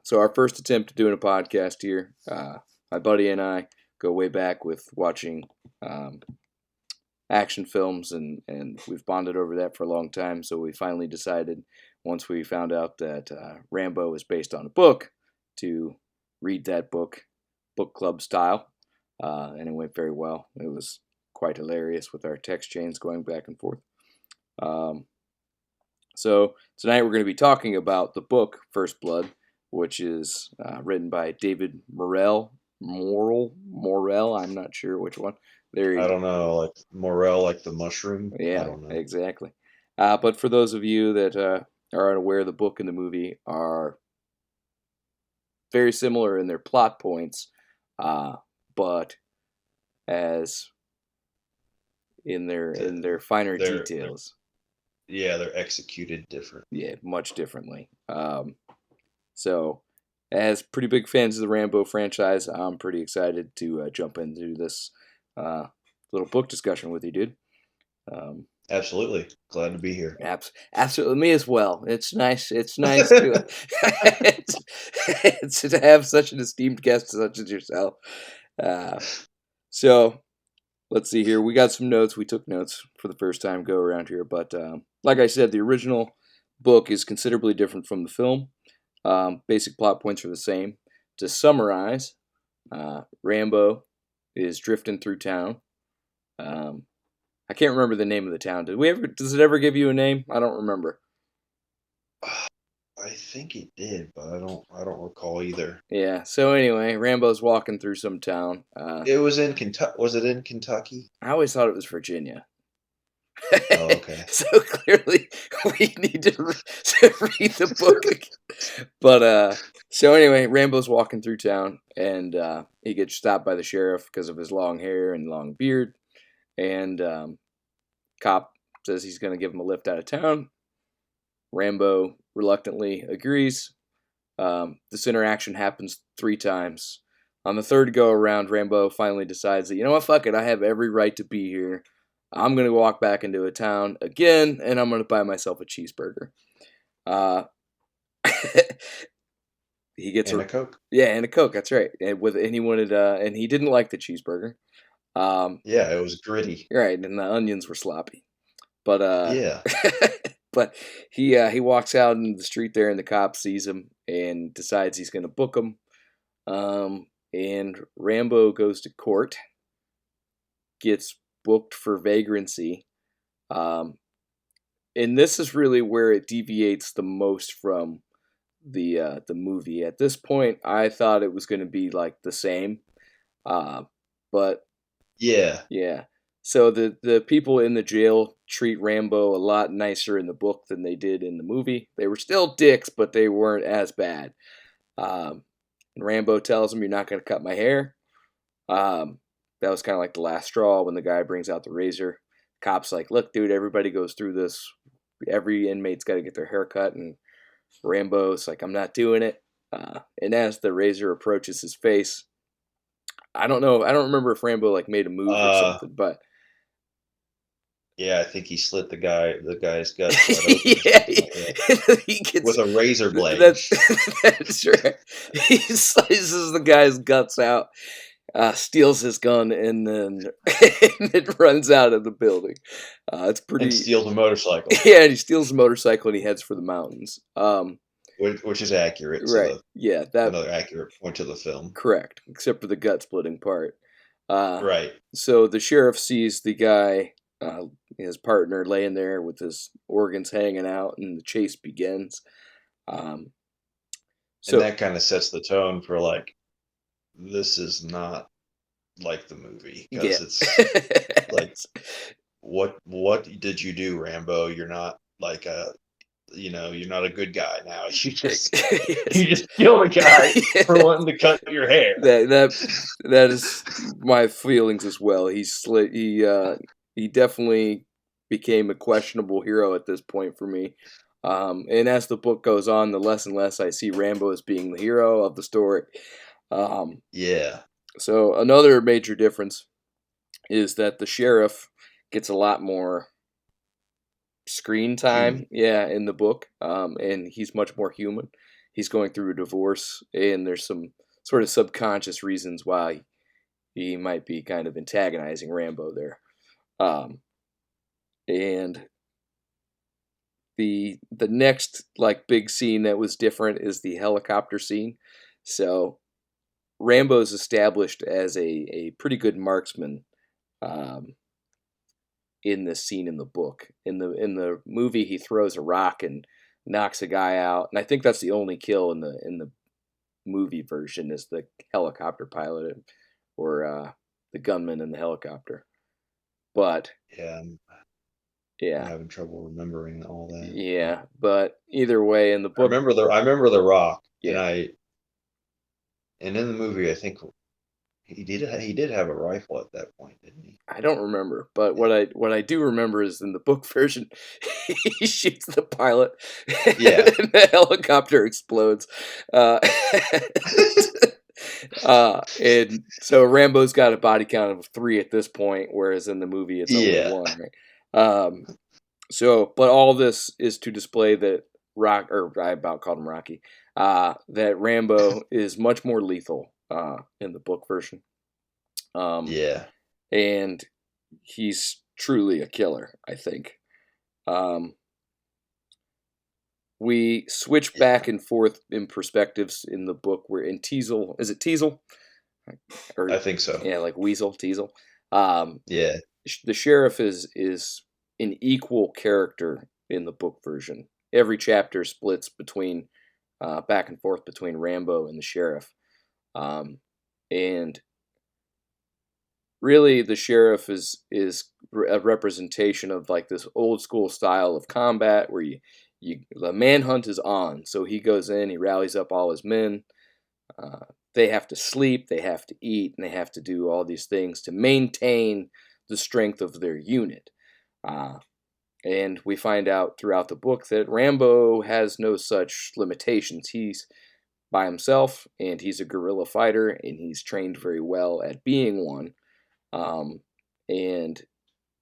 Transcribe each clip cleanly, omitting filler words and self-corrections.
So our first attempt at doing a podcast here. My buddy and I go way back with watching um, action films, and we've bonded over that for a long time. So we finally decided, once we found out that Rambo is based on a book, to read that book club style, and it went very well. It was quite hilarious with our text chains going back and forth. Um, so tonight we're going to be talking about the book First Blood, which is written by David Morrell. I'm not sure which one. There I you don't know, like morel, like the mushroom. I Yeah, don't know. exactly. But for those of you that are unaware, the book and the movie are very similar in their plot points, uh, but as The- in their finer they're details, yeah, they're executed different. yeah, much differently. So, as pretty big fans of the Rambo franchise, I'm pretty excited to jump into this uh, little book discussion with you, dude. Um, Absolutely. Glad to be here. Absolutely, me as well. It's nice. It's nice to it's, it's to have such an esteemed guest such as yourself. Uh, so let's see here. We got some notes. We took notes for the first time go around here, but like I said, the original book is considerably different from the film. Basic plot points are the same. To summarize, Rambo is drifting through town. Um, I can't remember the name of the town. Did we ever? Does it ever give you a name? I don't remember. I think it did, but I don't recall either. Yeah. So anyway, Rambo's walking through some town. It was in Kentucky. Was it in Kentucky? I always thought it was Virginia. Oh, okay. So clearly, we need to read the book. But so anyway, Rambo's walking through town, and he gets stopped by the sheriff because of his long hair and long beard. And cop says he's going to give him a lift out of town. Rambo reluctantly agrees. This interaction happens 3 times. On the third go around, Rambo finally decides that, you know what, fuck it, I have every right to be here. I'm going to walk back into a town again, and I'm going to buy myself a cheeseburger. Uh, he gets And a a Coke. yeah, and a Coke. That's right. And he wanted and he didn't like the cheeseburger. Um, Yeah, it was gritty. right, and the onions were sloppy. But Yeah. but he walks out into the street there, and the cop sees him and decides he's going to book him. And Rambo goes to court, gets booked for vagrancy. Um, and this is really where it deviates the most from the movie. At this point, I thought it was going to be like the same, uh, but Yeah. yeah. So the people in the jail treat Rambo a lot nicer in the book than they did in the movie. They were still dicks, but they weren't as bad. Um, and Rambo tells him, "You're not going to cut my hair." Um, that was kind of like the last straw when the guy brings out the razor. Cop's like, "Look, dude, everybody goes through this. Every inmate's got to get their hair cut." And Rambo's like, "I'm not doing it." And as the razor approaches his face, I don't know. I don't remember if Rambo like made a move or Uh something, but yeah, I think he slit the guy's guts wide open or yeah, something like that. he gets With a razor blade. that's that's right. He slices the guy's guts out, steals his gun, and then and it runs out of the building. It's And pretty. steals a motorcycle. Yeah, and he steals a motorcycle and he heads for the mountains. Which is accurate to Right. the Yeah, that another accurate point to the film. correct, except for the gut splitting part. Uh, Right. so the sheriff sees the guy, his partner, laying there with his organs hanging out, and the chase begins. Um, And so that kind of sets the tone for like this is not like the movie yeah, because it's like what did you do, Rambo? You're not like you're not a good guy now. yes. You just killed a guy for Yeah. wanting to cut your hair. That is my feelings as well. He definitely became a questionable hero at this point for me. And as the book goes on, the less and less I see Rambo as being the hero of the story. Um, Yeah. so another major difference is that the sheriff gets a lot more screen time, Human. yeah, in the book, and he's much more human. he's going through a divorce, and there's some sort of subconscious reasons why he might be kind of antagonizing Rambo there. Um, and the next like big scene that was different is the helicopter scene. So Rambo's established as a pretty good marksman um, in this scene in the book. In the movie, he throws a rock and knocks a guy out, and I think that's the only kill in the movie version is the helicopter pilot or the gunman in the helicopter. But Yeah, I'm yeah, having trouble remembering all that. But yeah. But either way, in the book, I remember the Rock, yeah, and in the movie, I think he did have a rifle at that point, didn't he? I don't remember, but Yeah. what I do remember is in the book version, he shoots the pilot, Yeah. and the helicopter explodes. Uh, and so Rambo's got a body count of 3 at this point, whereas in the movie it's only Yeah. 1, right? So, but all this is to display that I about called him Rocky, that Rambo is much more lethal in the book version. Um, Yeah. and he's truly a killer, I think. Um, we switch Yeah. back and forth in perspectives in the book. Where in Teasel, is it Teasel or I think so. yeah, like Weasel Teasel? Um, Yeah. the sheriff is an equal character in the book version. Every chapter splits between back and forth between Rambo and the sheriff, um, and really the sheriff is a representation of like this old school style of combat where you the manhunt is on, so he goes in, he rallies up all his men. uh, they have to sleep, they have to eat, and they have to do all these things to maintain the strength of their unit. uh, and we find out throughout the book that Rambo has no such limitations. He's by himself, and he's a guerrilla fighter, and he's trained very well at being one. um, and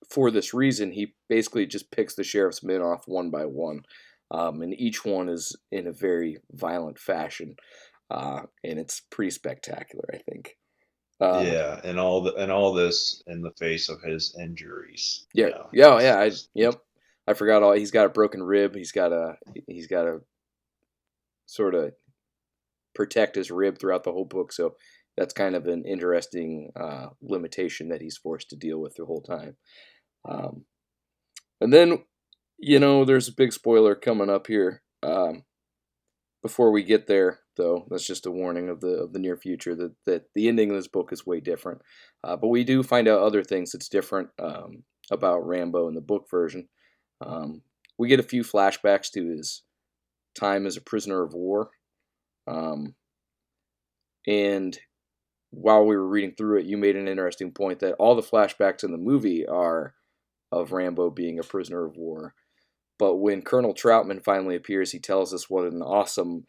for this reason, he basically just picks the sheriff's men off one by one, and each one is in a very violent fashion, and it's pretty spectacular, I think. Yeah. And all this in the face of his injuries. Yeah, yeah, oh, yeah. Yep. I forgot all. He's got a broken rib. He's got to sort of protect his rib throughout the whole book. So that's kind of an interesting limitation that he's forced to deal with the whole time. Um, and then there's a big spoiler coming up here. Before we get there, though, that's just a warning of the near future that the ending of this book is way different. But we do find out other things that's different about Rambo in the book version. We get a few flashbacks to his time as a prisoner of war, um, and while we were reading through it, you made an interesting point that all the flashbacks in the movie are of Rambo being a prisoner of war. But when Colonel Troutman finally appears, he tells us what an awesome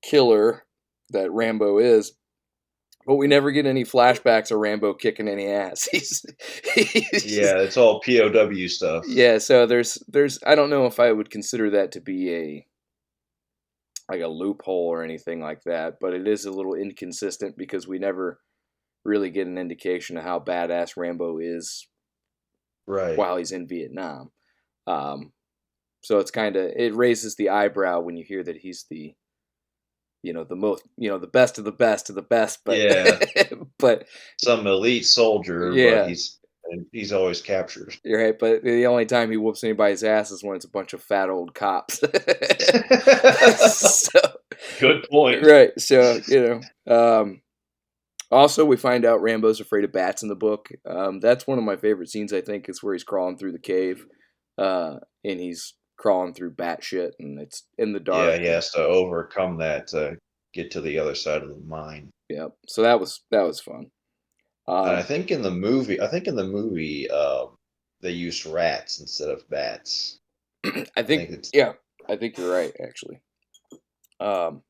killer that Rambo is. But we never get any flashbacks of Rambo kicking any ass. He's Yeah, it's all POW stuff. yeah. So there's I don't know if I would consider that to be a loophole or anything like that, but it is a little inconsistent because we never really get an indication of how badass Rambo is Right. while he's in Vietnam. Um, so it raises the eyebrow when you hear that he's the most, the best of the best of the best, but Yeah. but Some elite soldier, but yeah, he's always captured. you're right. But the only time he whoops anybody's ass is when it's a bunch of fat old cops. So Good point. right, so also we find out Rambo's afraid of bats in the book. That's one of my favorite scenes. I think is where he's crawling through the cave, and he's crawling through bat shit, and it's in the Yeah, dark. he has to overcome that to get to the other side of the mine. Yeah, so that was fun. And Um, I think in the movie, they used rats instead of bats. I I think think it's yeah, I think you're right actually. Um,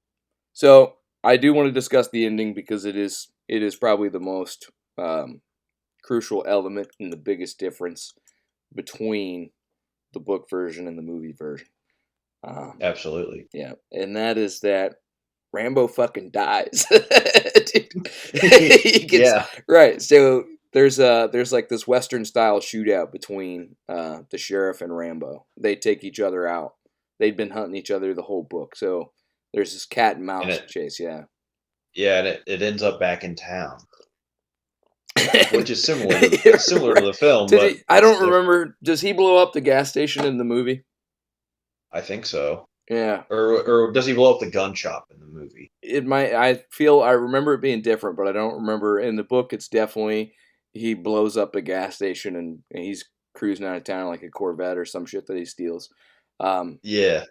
so I do want to discuss the ending because it is probably the most crucial element and the biggest difference between the book version and the movie version. Um, Absolutely. yeah, and that is that Rambo fucking dies. Dude. He gets Yeah, right. So there's like this Western style shootout between the sheriff and Rambo. They take each other out. They'd been hunting each other the whole book. So there's this cat and and mouse it chase. Yeah. yeah, and it ends up back in town, And- which is similar to the film, Did but he? I it's don't different. remember. Does he blow up the gas station in the movie? I think so. Yeah. Or does he blow up the gun shop in the movie? It might. I remember it being different, but I don't remember in the book. It's definitely he blows up a gas station and he's cruising out of town like a Corvette or some shit that he steals. Um, Yeah.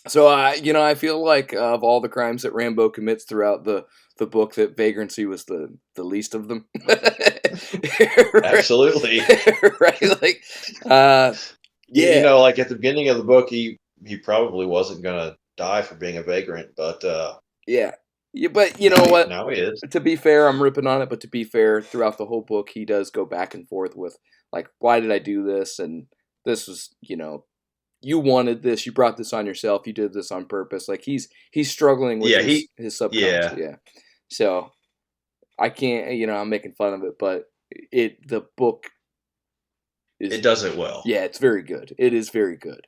so I feel like of all the crimes that Rambo commits throughout the book, that vagrancy was the least of them. Right, Absolutely. right, like, uh, yeah, Like at the beginning of the book, he probably wasn't gonna die for being a vagrant, but yeah, yeah. But you know what? now he is. To be fair, I'm ripping on it, but to be fair, throughout the whole book, he does go back and forth with like, why did I do this? And this was, you wanted this, you brought this on yourself, you did this on purpose. Like he's struggling with Yeah, his subconscious, yeah, yeah. So I can't, I'm making fun of it, but the book it is, does it well. yeah, it's very good. It is very good.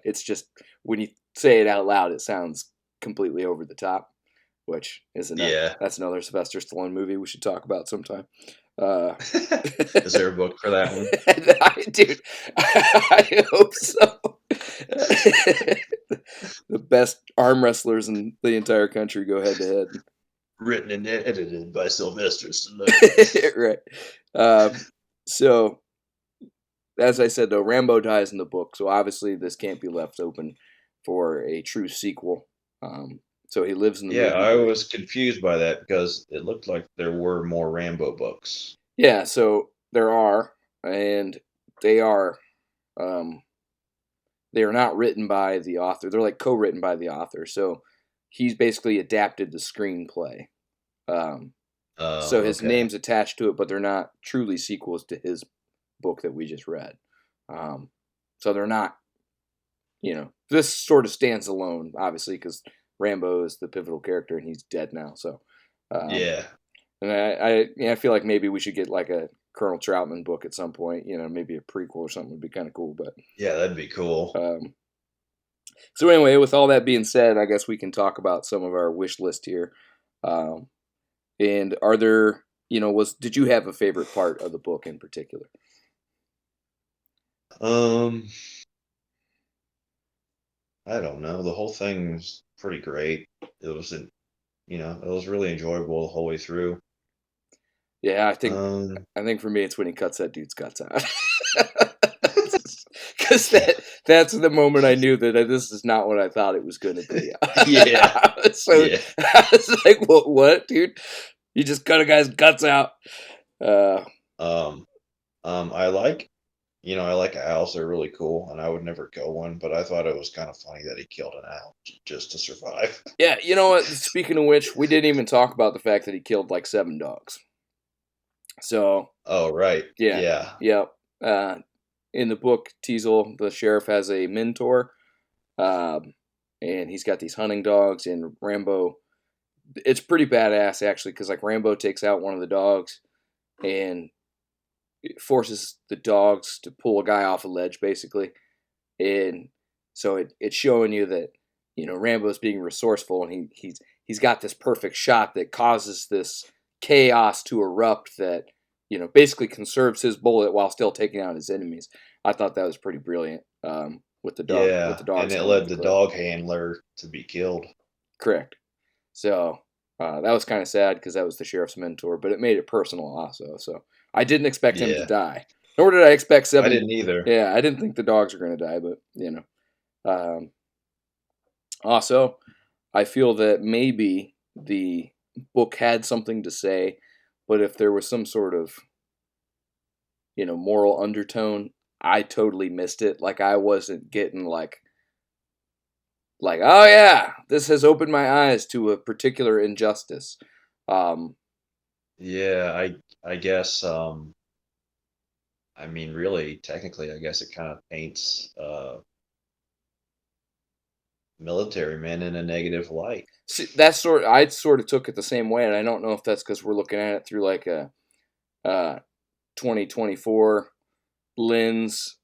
It's just when you say it out loud, it sounds completely over the top, which is Yeah. that's another Sylvester Stallone movie we should talk about sometime. Is there a book for that one? Dude, I hope so. The best arm wrestlers in the entire country go head to Written and edited by Sylvester Stallone. head. Right. Um, so, as I said, though, Rambo dies in the book, so obviously this can't be left open for a true sequel. So he lives in the Yeah, movie, I but was confused by that because it looked like there were more Rambo books. yeah, so there are, and they are. Um, they are not written by the author. They're like co-written by the author. So he's basically adapted the screenplay. Um, so his Okay. name's attached to it, but they're not truly sequels to his book that we just read. Um, so they're not, this sort of stands alone, obviously, because Rambo is the pivotal character and he's dead now. So, um, Yeah. and I feel like maybe we should get like a Colonel Troutman book at some point. Maybe a prequel or something would be kind of cool. But Yeah, that'd be cool. so anyway, with all that being said, I guess we can talk about some of our wish list here. Um, and are there, did you have a favorite part of the book in particular? Um, I don't know. The whole thing's pretty great. It was an, it was really enjoyable the whole way through. Yeah, Um, I think for me, it's when he cuts that dude's guts out. Because that's the moment I knew that this is not what I thought it was going to be. yeah, So yeah. I was like, what, dude? You just cut a guy's guts out. Uh, Um, I like owls. They're really cool, and I would never kill one. But I thought it was kind of funny that he killed an owl just to survive. yeah, you know what? Speaking of which, we didn't even talk about the fact that he killed like 7 dogs. So Oh, right. yeah, Yeah. yep. In the book, Teasel, the sheriff, has a mentor, um, and he's got these hunting dogs. And Rambo, it's pretty badass actually, because like Rambo takes out one of the dogs and forces the dogs to pull a guy off a ledge, basically. And so it's showing you that Rambo's being resourceful, and he's got this perfect shot that causes this chaos to erupt that basically conserves his bullet while still taking out his enemies. I thought that was pretty brilliant, with Yeah, the and dogs it coming up led the the cliff. dog handler to be killed. Correct. So that was kind of sad because that was the sheriff's mentor, but it made it personal also. So I didn't expect him to Yeah, die, nor did I expect I seven. didn't either. Yeah, I didn't think the dogs were going to die, but Um, also, I feel that maybe the book had something to say, but if there was some sort of moral undertone, I totally missed it. Like I wasn't getting like, oh yeah, this has opened my eyes to a particular injustice. Um, Yeah, I guess I mean really technically I guess it kind of paints military men in a negative light. See, I sort of took it the same way, and I don't know if that's because we're looking at it through like a 2024 lens,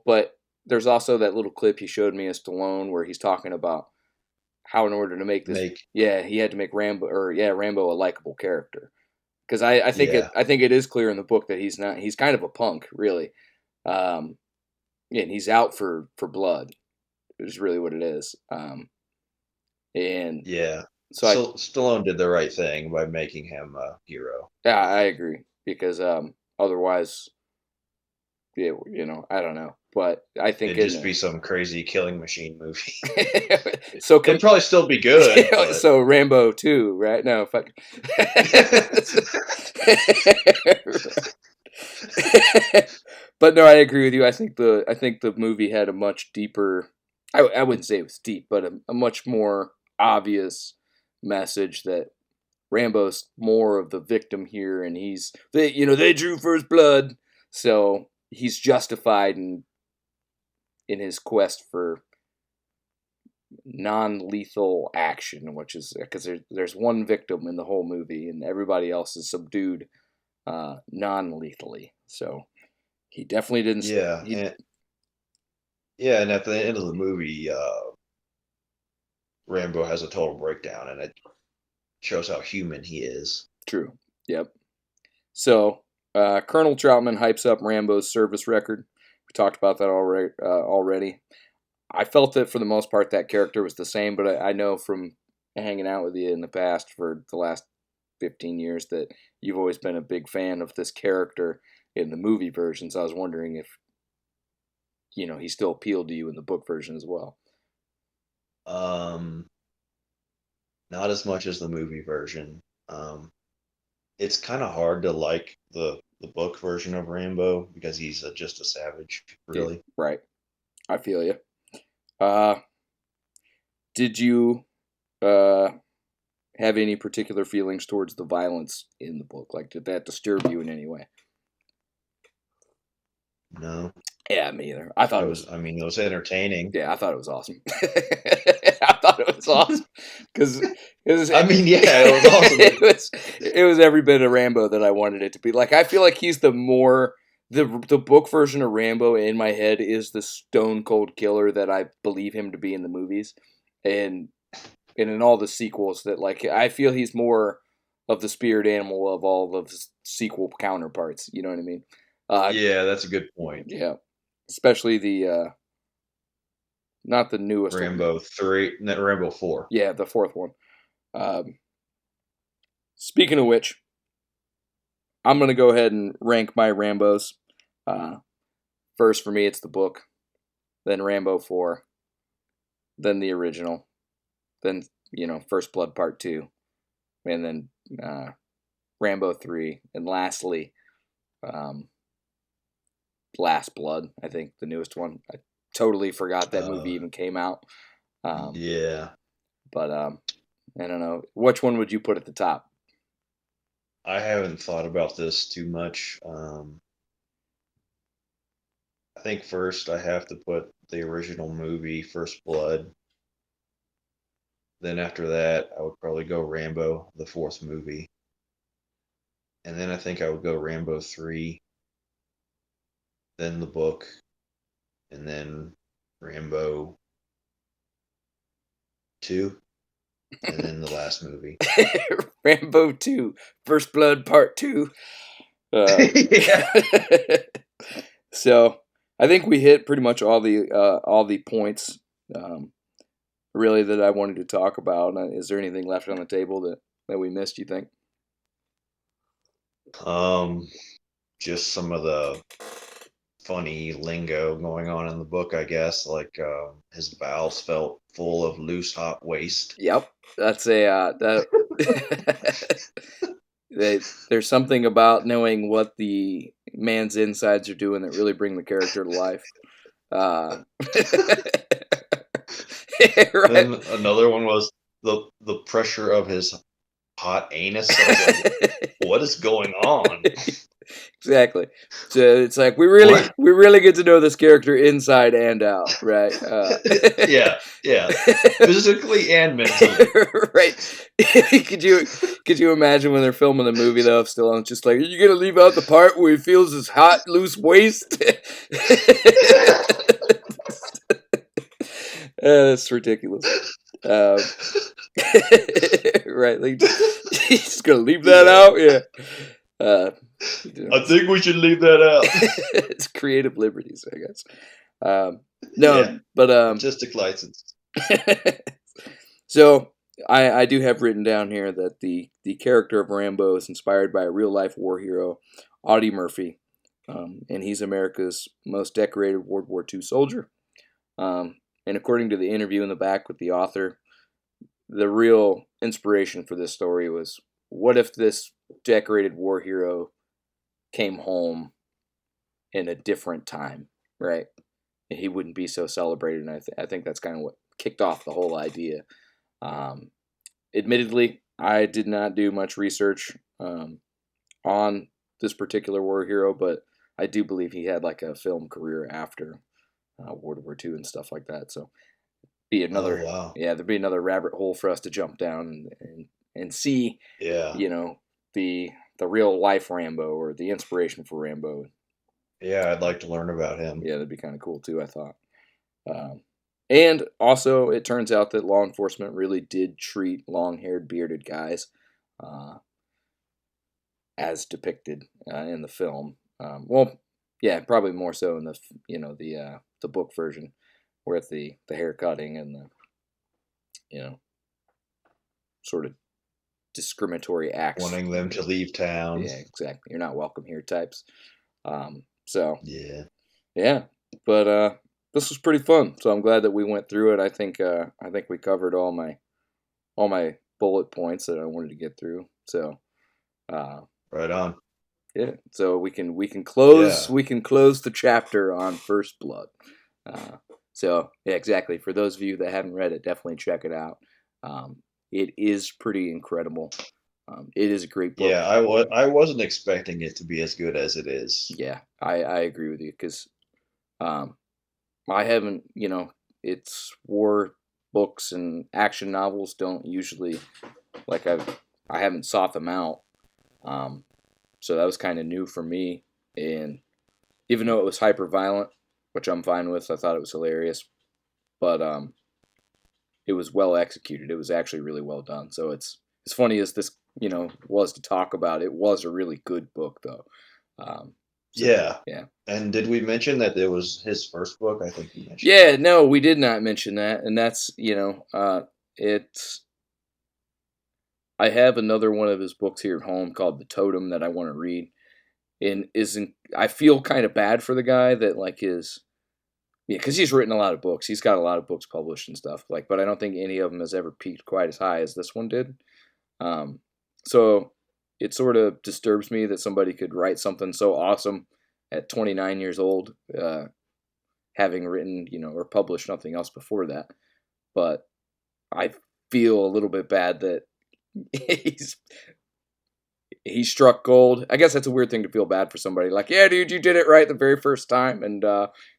but there's also that little clip he showed me as Stallone where he's talking about how in order to make this, Make he had to make Rambo a likable character. Because I think yeah, it is clear in the book that he's kind of a punk, really. And he's out for blood is really what it is. And yeah. so So Stallone did the right thing by making him a hero. I agree because otherwise, yeah, I don't know, but I think It'd just in be some crazy killing machine movie. so It'd probably still be good, but so Rambo 2, right? No, fuck. But no, I agree with you. I think the movie had a much deeper. I wouldn't say it was deep, but a much more obvious message that Rambo's more of the victim here, and they drew first blood, so he's justified in his quest for non-lethal action, which is because there's one victim in the whole movie, and everybody else is subdued non-lethally. So he definitely didn't. yeah, He and at the end of the movie, Rambo has a total breakdown, and it shows how human he is. True. Yep. So Colonel Troutman hypes up Rambo's service record. We talked about that already. I felt that for the most part that character was the same, but I know from hanging out with you in the past for the last 15 years that you've always been a big fan of this character in the movie versions. I was wondering if he still appealed to you in the book version as well. Um, Not as much as the movie version. It's kind of hard to like the book version of Rambo because he's just a savage, Yeah, really. right. I feel you. Uh, did you uh, have any particular feelings towards the violence in the book? Like, did that disturb you in any way? No, Yeah, me either. I thought it it was. was. I mean, it was entertaining. Yeah, I thought it was awesome. I thought it was awesome because I mean, yeah, it was awesome. it was every bit of Rambo that I wanted it to be. Like I feel like he's the book version of Rambo in my head is the stone cold killer that I believe him to be in the movies, and in all the sequels that like I feel he's more of the spirit animal of all of his sequel counterparts. You know what I mean? Yeah, that's a good point. Yeah, especially the not the newest one. Rambo 3, no, Rambo 4. Yeah, the fourth one. Um, Speaking of which, I'm gonna go ahead and rank my Rambos. Uh, First for me, it's the book, then Rambo 4, then the original, then First Blood Part 2, and then Rambo 3, and lastly, um, Last Blood. I think the newest one. I totally forgot that movie even came out. Yeah, But I don't know. Which one would you put at the top? I haven't thought about this too much. I think first I have to put the original movie, First Blood. Then after that, I would probably go Rambo, the fourth movie. And then I think I would go Rambo 3, then the book, and then Rambo 2, and then the last movie. Rambo 2, First Blood Part 2. Yeah. So I think we hit pretty much all the points really that I wanted to talk about. Is there anything left on the table that we missed, you think? Um, just some of the funny lingo going on in the book, I guess. Like his bowels felt full of loose, hot waste. Yep, that's that. There's something about knowing what the man's insides are doing that really bring the character to life. Uh, right. Then another one was the pressure of his hot anus. I was like, what is going on? Exactly. So it's like What? we really get to know this character inside and out, right? Yeah, yeah. Physically and mentally. Right. Could you imagine when they're filming the movie though? If Stallone's just like, are you gonna leave out the part where he feels his hot loose waist? That's ridiculous. Um, right? Like, he's just gonna leave that Yeah. out? Yeah. You know, I think we should leave that out. it's creative liberties, I guess. Yeah. No, but Artistic license. so I do have written down here that the character of Rambo is inspired by a real life war hero, Audie Murphy, and he's America's most decorated World War II soldier. And according to the interview in the back with the author, the real inspiration for this story was, what if this decorated war hero came home in a different time, right? And he wouldn't be so celebrated. And I think that's kind of what kicked off the whole idea. Um, Admittedly, I did not do much research on this particular war hero, but I do believe he had like a film career after World War II and stuff like that. So be Oh another, wow. yeah, there'd be another rabbit hole for us to jump down and see, Yeah. you know, the real life Rambo or the inspiration for Rambo. Yeah, I'd like to learn about him. Yeah, that'd be kind of cool too, I thought. Um, and also, it turns out that law enforcement really did treat long-haired, bearded guys uh, as depicted in the film. Well, yeah, probably more so in the the book version, with the hair cutting and the you know sort of discriminatory acts. Wanting them to leave town. Yeah, exactly. You're not welcome here, types. So Yeah. yeah, but this was pretty fun. So I'm glad that we went through it. I think we covered all my bullet points that I wanted to get through. So uh, Right on. yeah, so Yeah. we can close the chapter on First Blood. Uh, so yeah, exactly. For those of you that haven't read it, definitely check it out. It is pretty incredible. It is a great book. Yeah, I wasn't expecting it to be as good as it is. Yeah, I agree with you because um, I haven't, it's war books and action novels don't usually like I haven't sought them out. Um, so that was kind of new for me. And even though it was hyper violent, which I'm fine with, I thought it was hilarious. But it was well executed. It was actually really well done. So it's as funny as this, was to talk about. It was a really good book, though. Um, so Yeah. yeah, And did we mention that it was his first book? I think we mentioned yeah. that. No, we did not mention that, and that's it's. I have another one of his books here at home called The Totem that I want to read, and isn't. I feel kind of bad for the guy that like his. Yeah, because he's written a lot of books. He's got a lot of books published and stuff. Like, but I don't think any of them has ever peaked quite as high as this one did. Um, so it sort of disturbs me that somebody could write something so awesome at 29 years old, having written, or published nothing else before that. But I feel a little bit bad that he's he struck gold. I guess that's a weird thing to feel bad for somebody. Like, yeah, dude, you did it right the very first time, and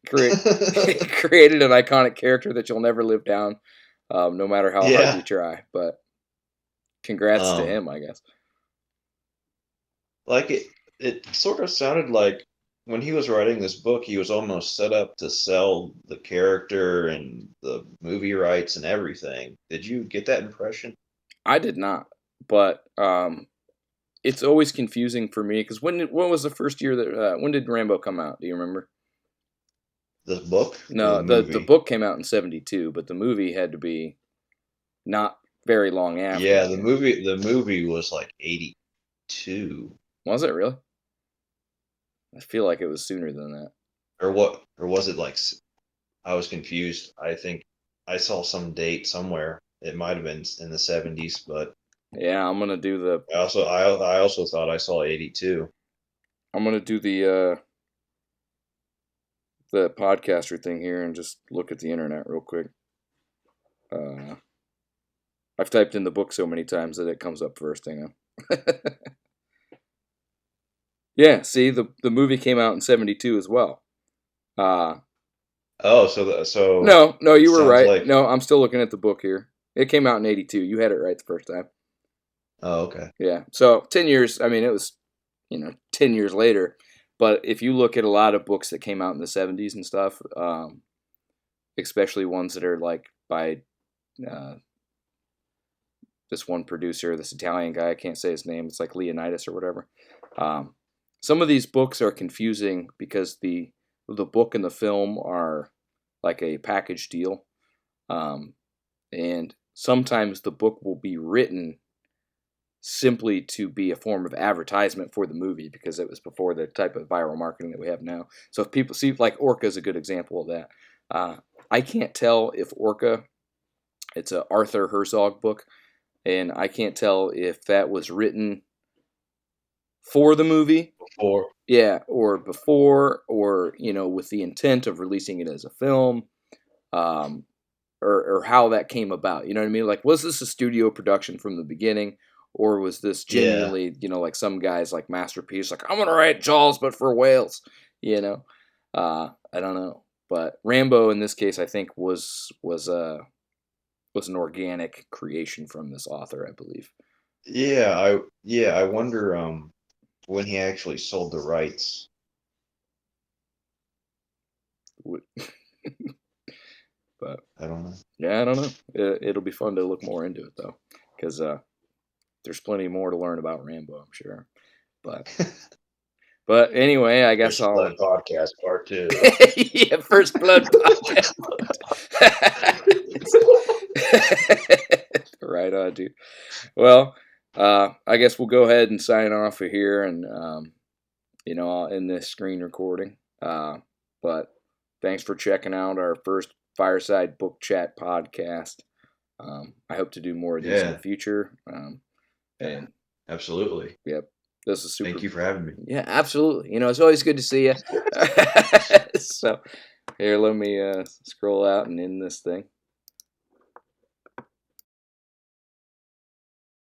create created an iconic character that you'll never live down, no matter how hard you Yeah. try. But congrats to Um, him, I guess. like it sort of sounded like when he was writing this book, he was almost set up to sell the character and the movie rights and everything. Did you get that impression? I did not, but it's always confusing for me because what was the first year that when did Rambo come out? Do you remember? The book or the No, the movie? book came out in '72, but the movie had to be not very long after. Yeah, the movie was like 82. Was it really? I feel like it was sooner than that. Or what, or was it like I was confused. I think I saw some date somewhere. It might have been in the 70s, but Yeah, I also thought I saw 82. I'm gonna do the podcaster thing here and just look at the internet real quick. Uh, I've typed in the book so many times that it comes up first. Hang on. Yeah, see, the movie came out in 72 as well. Uh, Oh, so no, it you were sounds right. like. No, I'm still looking at the book here. It came out in 82. You had it right the first time. Oh, okay. Yeah. So 10 years, I mean, it was, 10 years later. But if you look at a lot of books that came out in the 70s and stuff, especially ones that are like by uh, this one producer, this Italian guy, I can't say his name, it's like Leonidas or whatever. Um, some of these books are confusing because the book and the film are like a package deal. Um, and sometimes the book will be written simply to be a form of advertisement for the movie because it was before the type of viral marketing that we have now. So if people see, like Orca is a good example of that. I can't tell if Orca, it's a Arthur Herzog book, and I can't tell if that was written for the movie, Before. yeah, or before, or with the intent of releasing it as a film, um, or how that came about. You know what I mean? Like, was this a studio production from the beginning, or was this Yeah. genuinely, like some guys like Masterpiece, like I'm gonna write Jaws but for whales, you know? I don't know, but Rambo in this case, I think was an organic creation from this author, I believe. I wonder when he actually sold the rights. But I don't know. yeah, I don't know. It'll be fun to look more into it though, because there's plenty more to learn about Rambo, I'm sure. But anyway, I guess First I'll Blood podcast part 2. yeah, First Blood podcast. Right on, dude. Well, I guess we'll go ahead and sign off of here, and I'll end this screen recording. But thanks for checking out our first Fireside Book Chat podcast. I hope to do more of these in the Yeah, future. And absolutely. yep, this is super. Thank you for having me. Yeah, absolutely. It's always good to see you. So here, let me scroll out and end this thing.